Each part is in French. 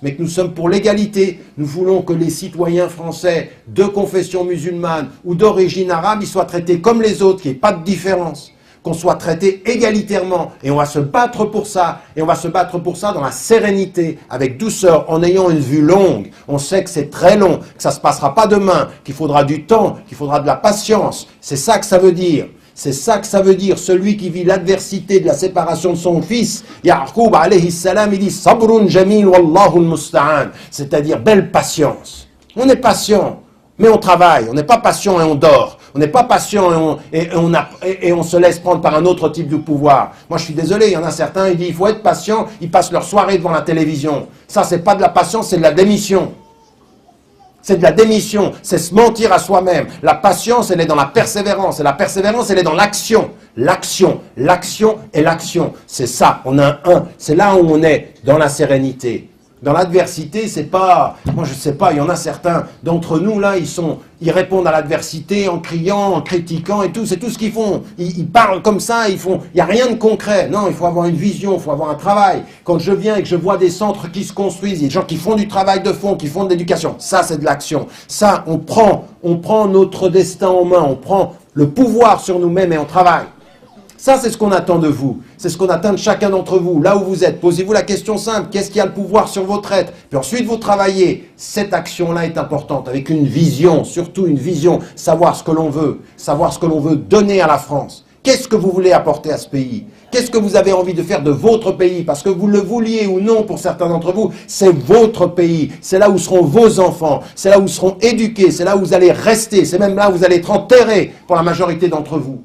mais que nous sommes pour l'égalité. Nous voulons que les citoyens français de confession musulmane ou d'origine arabe, ils soient traités comme les autres, qu'il n'y ait pas de différence, qu'on soit traités égalitairement. Et on va se battre pour ça, et on va se battre pour ça dans la sérénité, avec douceur, en ayant une vue longue. On sait que c'est très long, que ça ne se passera pas demain, qu'il faudra du temps, qu'il faudra de la patience. C'est ça que ça veut dire. C'est ça que ça veut dire, celui qui vit l'adversité de la séparation de son fils. Ya'qub alayhi salam, il dit « Sabrun jamil wallahu al-musta'an » c'est-à-dire belle patience. On est patient, mais on travaille. On n'est pas patient et on dort. On n'est pas patient et on se laisse prendre par un autre type de pouvoir. Moi, je suis désolé, il y en a certains, ils disent « Il faut être patient », ils passent leur soirée devant la télévision. Ça, c'est pas de la patience, c'est de la démission. C'est de la démission, c'est se mentir à soi-même. La patience, elle est dans la persévérance. Et la persévérance, elle est dans l'action. L'action, l'action et l'action. C'est ça, on a un. C'est là où on est, dans la sérénité. Dans l'adversité, c'est pas... Moi, je sais pas, il y en a certains d'entre nous, là, ils répondent à l'adversité en criant, en critiquant et tout. C'est tout ce qu'ils font. Ils parlent comme ça, il n'y a rien de concret. Non, il faut avoir une vision, il faut avoir un travail. Quand je viens et que je vois des centres qui se construisent, il y a des gens qui font du travail de fond, qui font de l'éducation. Ça, c'est de l'action. Ça, on prend notre destin en main, on prend le pouvoir sur nous-mêmes et on travaille. Ça, c'est ce qu'on attend de vous. C'est ce qu'on attend de chacun d'entre vous. Là où vous êtes, posez-vous la question simple. Qu'est-ce qui a le pouvoir sur votre être? Puis ensuite, vous travaillez. Cette action-là est importante, avec une vision, surtout une vision. Savoir ce que l'on veut donner à la France. Qu'est-ce que vous voulez apporter à ce pays? Qu'est-ce que vous avez envie de faire de votre pays? Parce que vous le vouliez ou non pour certains d'entre vous, c'est votre pays. C'est là où seront vos enfants. C'est là où seront éduqués. C'est là où vous allez rester. C'est même là où vous allez être enterrés pour la majorité d'entre vous.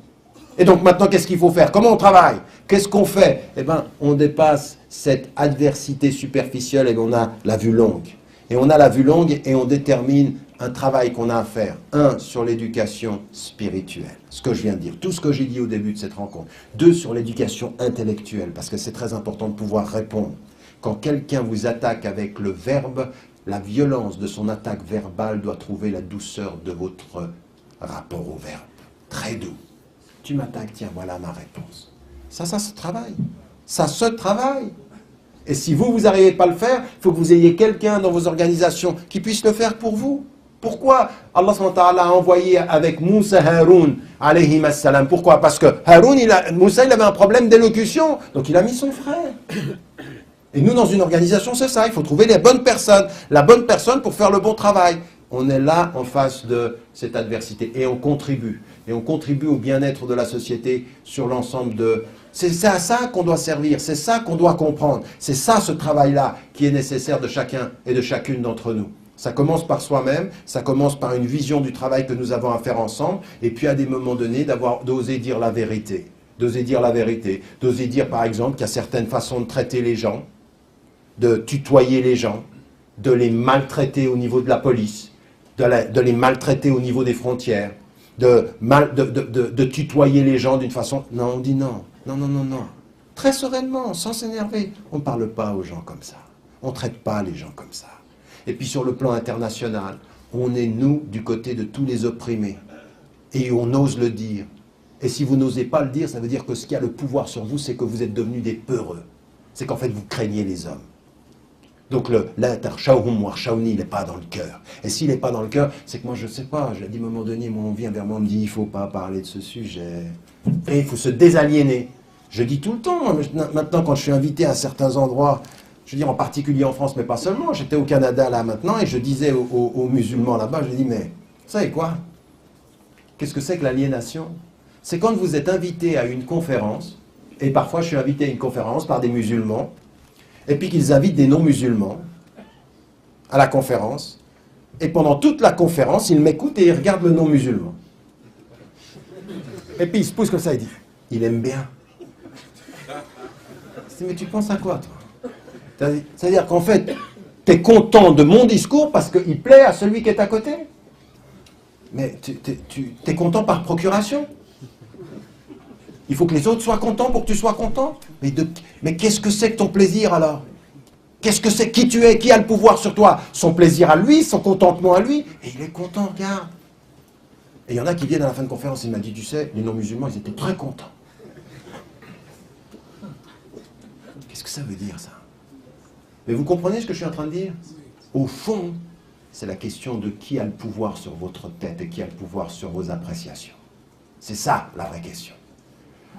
Et donc maintenant, qu'est-ce qu'il faut faire? Comment on travaille? Qu'est-ce qu'on fait? Eh bien, on dépasse cette adversité superficielle et on a la vue longue. Et on a la vue longue et on détermine un travail qu'on a à faire. Un, sur l'éducation spirituelle. Ce que je viens de dire, tout ce que j'ai dit au début de cette rencontre. Deux, sur l'éducation intellectuelle, parce que c'est très important de pouvoir répondre. Quand quelqu'un vous attaque avec le verbe, la violence de son attaque verbale doit trouver la douceur de votre rapport au verbe. Très doux. Tu m'attaques, tiens, voilà ma réponse. Ça se travaille. Ça se travaille. Et si vous n'arrivez pas à le faire, il faut que vous ayez quelqu'un dans vos organisations qui puisse le faire pour vous. Pourquoi Allah SWT a envoyé avec Moussa Haroun, alayhi salam? Pourquoi? Parce que Moussa, il avait un problème d'élocution, donc il a mis son frère. Et nous, dans une organisation, c'est ça, il faut trouver les bonnes personnes. La bonne personne pour faire le bon travail. On est là en face de cette adversité et on contribue. Et on contribue au bien-être de la société sur l'ensemble de... C'est à ça qu'on doit servir, c'est ça qu'on doit comprendre. C'est ça, ce travail-là, qui est nécessaire de chacun et de chacune d'entre nous. Ça commence par soi-même, ça commence par une vision du travail que nous avons à faire ensemble, et puis à des moments donnés, d'oser dire la vérité. D'oser dire la vérité. D'oser dire, par exemple, qu'il y a certaines façons de traiter les gens, de tutoyer les gens, de les maltraiter au niveau de la police, de les maltraiter au niveau des frontières, de tutoyer les gens d'une façon... Non, on dit non. Non. Très sereinement, sans s'énerver. On ne parle pas aux gens comme ça. On ne traite pas les gens comme ça. Et puis sur le plan international, on est, nous, du côté de tous les opprimés. Et on ose le dire. Et si vous n'osez pas le dire, ça veut dire que ce qui a le pouvoir sur vous, c'est que vous êtes devenus des peureux. C'est qu'en fait, vous craignez les hommes. Donc l'intershawhum warshawni, il n'est pas dans le cœur. Et s'il n'est pas dans le cœur, c'est que moi, je ne sais pas, je dis à un moment donné, on vient vers moi, on me dit, il ne faut pas parler de ce sujet. Et il faut se désaliéner. Je dis tout le temps, moi, maintenant, quand je suis invité à certains endroits, je veux dire en particulier en France, mais pas seulement, j'étais au Canada là maintenant, et je disais aux musulmans là-bas, je dis, mais vous savez quoi? Qu'est-ce que c'est que l'aliénation? C'est quand vous êtes invité à une conférence, et parfois je suis invité à une conférence par des musulmans, et puis qu'ils invitent des non-musulmans à la conférence, et pendant toute la conférence, ils m'écoutent et ils regardent le non-musulman. Et puis il se pousse comme ça, il dit, il aime bien. Je dis, mais tu penses à quoi, toi? C'est-à-dire qu'en fait, tu es content de mon discours parce qu'il plaît à celui qui est à côté. Mais tu es content par procuration. Il faut que les autres soient contents pour que tu sois content. Mais qu'est-ce que c'est que ton plaisir alors? Qu'est-ce que c'est? Qui tu es? Qui a le pouvoir sur toi? Son plaisir à lui, son contentement à lui. Et il est content, regarde. Et il y en a qui viennent à la fin de conférence, il m'a dit, tu sais, les non-musulmans, ils étaient très contents. Qu'est-ce que ça veut dire, ça? Mais vous comprenez ce que je suis en train de dire? Au fond, c'est la question de qui a le pouvoir sur votre tête et qui a le pouvoir sur vos appréciations. C'est ça, la vraie question.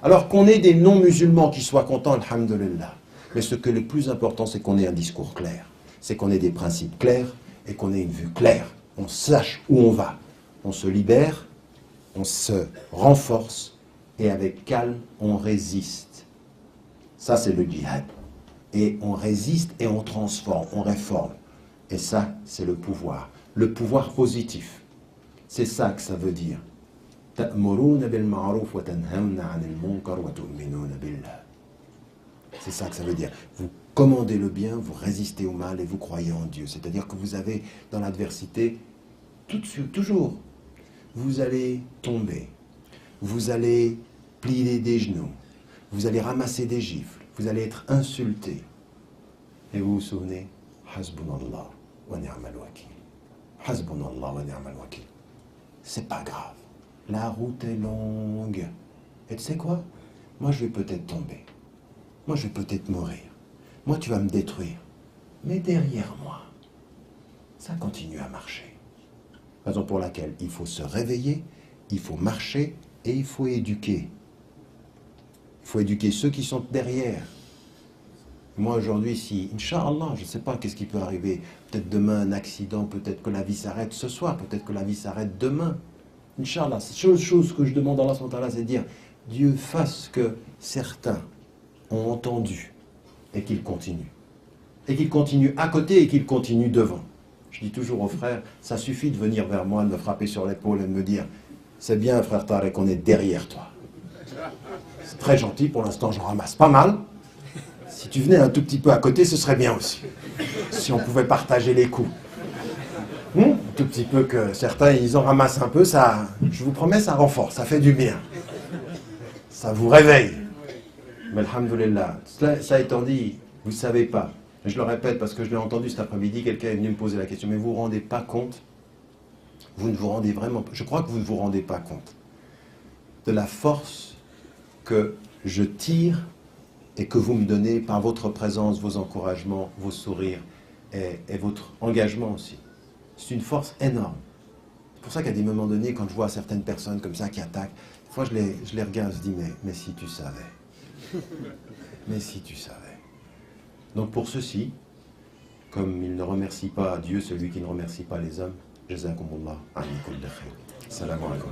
Alors qu'on ait des non-musulmans qui soient contents, alhamdulillah. Mais ce que le plus important, c'est qu'on ait un discours clair. C'est qu'on ait des principes clairs et qu'on ait une vue claire. On sache où on va. On se libère, on se renforce et avec calme, on résiste. Ça, c'est le djihad. Et on résiste et on transforme, on réforme. Et ça, c'est le pouvoir positif. C'est ça que ça veut dire. C'est ça que ça veut dire. Vous commandez le bien, vous résistez au mal et vous croyez en Dieu. C'est-à-dire que vous avez dans l'adversité, toujours, vous allez tomber, vous allez plier des genoux, vous allez ramasser des gifles, vous allez être insulté. Et vous vous souvenez, Hasbunallah wa ni'mal wakil. Hasbunallah wa ni'mal wakil. C'est pas grave. La route est longue. Et tu sais quoi? Moi, je vais peut-être tomber. Moi, je vais peut-être mourir. Moi, tu vas me détruire. Mais derrière moi, ça continue à marcher. Raison pour laquelle il faut se réveiller, il faut marcher et il faut éduquer. Il faut éduquer ceux qui sont derrière. Moi, aujourd'hui, si, Inch'Allah, je ne sais pas qu'est-ce qui peut arriver. Peut-être demain, un accident, peut-être que la vie s'arrête ce soir, peut-être que la vie s'arrête demain. Inch'Allah, c'est la chose que je demande à Allah, c'est de dire, Dieu fasse que certains ont entendu et qu'ils continuent. Et qu'ils continuent à côté et qu'ils continuent devant. Je dis toujours aux frères, ça suffit de venir vers moi, de me frapper sur l'épaule et de me dire, c'est bien frère Tarek qu'on est derrière toi. C'est très gentil, pour l'instant j'en ramasse pas mal. Si tu venais un tout petit peu à côté, ce serait bien aussi. Si on pouvait partager les coups. Un tout petit peu que certains, ils en ramassent un peu, ça, je vous promets, ça renforce, ça fait du bien. Ça vous réveille. Mais alhamdoulilah, ça étant dit, vous ne savez pas. Je le répète parce que je l'ai entendu cet après-midi, quelqu'un est venu me poser la question, mais vous ne vous rendez pas compte? Vous ne vous rendez vraiment pas, je crois que vous ne vous rendez pas compte de la force que je tire et que vous me donnez par votre présence, vos encouragements, vos sourires et votre engagement aussi. C'est une force énorme. C'est pour ça qu'à des moments donnés, quand je vois certaines personnes comme ça qui attaquent, des fois je les regarde, je dis, mais si tu savais. Mais si tu savais. Donc pour ceci, comme il ne remercie pas Dieu, celui qui ne remercie pas les hommes, Jazakumullah, ani kulli khair. Salam alaikum.